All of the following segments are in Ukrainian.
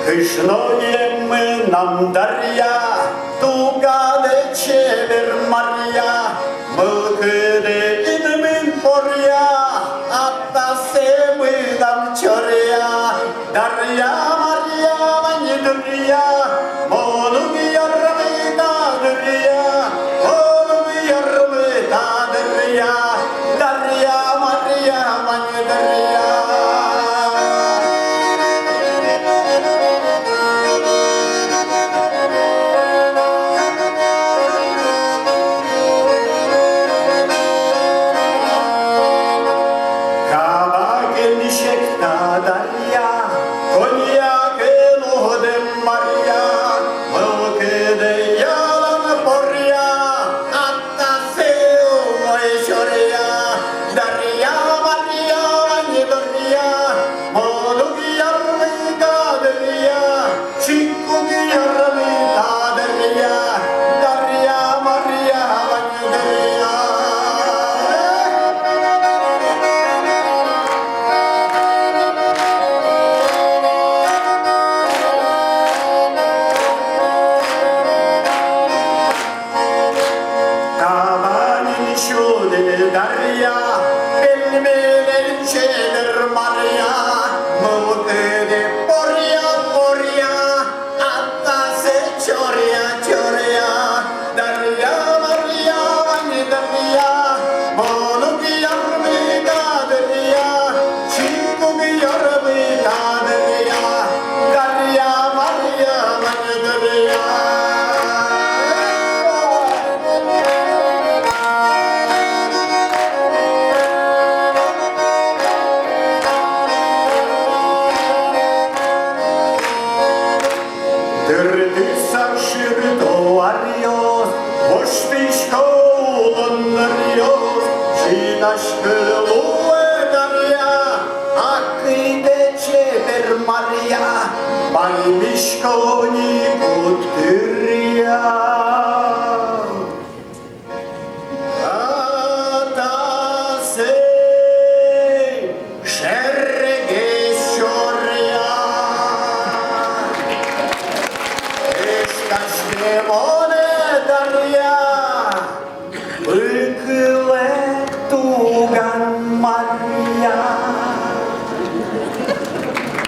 Пишної ми нам дар'я, тугаде чевер мар'я, милкиде інмін пор'я, а та се ми нам чор'я. Дар'я мар'я вані дур'я, молуг ярми та дур'я, молуг ярми та дур'я. Дар'я мар'я вані дур'я. Дар'я, коньяки лугодим мар'я, милкиде ялан пор'я, а та сил моє чор'я. Дар'я мар'я вані дур'я, молуг ярми та дур'я, чікуг ярми та дур'я. Дар'я мар'я вані дур'я. Дар'я, пельмени чевер мар'я, милкиде пор'я, пор'я, а та се чор'я, чор'я. Дар'я мар'я вані дар'я, молуг ярми та дур'я, чікуг ярми та дур'я. Дар'я мар'я вані дур'я. Arıyoruz, hoş pişkoğlanlarıyoruz. Şinaşkılı darya, akide çever marya, baymişkoni kutkırya. Atase, şerge şorya. Mone dar'ya, bıkıle tugan mar'ya.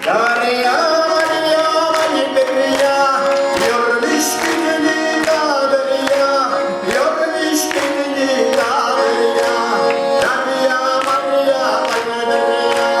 Dar'ya mar'ya vani ber'ya, yormuş gününü dar'ya, yormuş gününü dar'ya. Dar'ya mar'ya vani ber'ya.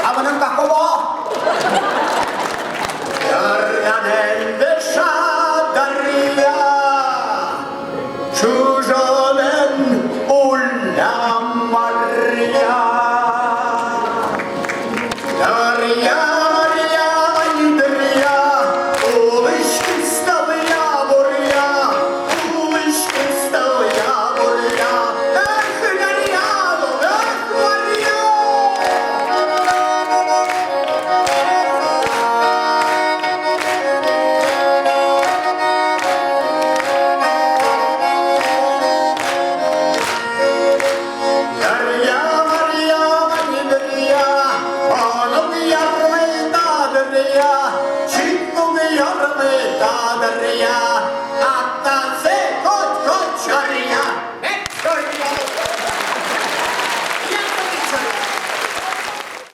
Apa nang kakobo? Dar'ya nel vesha dar'ya, чужо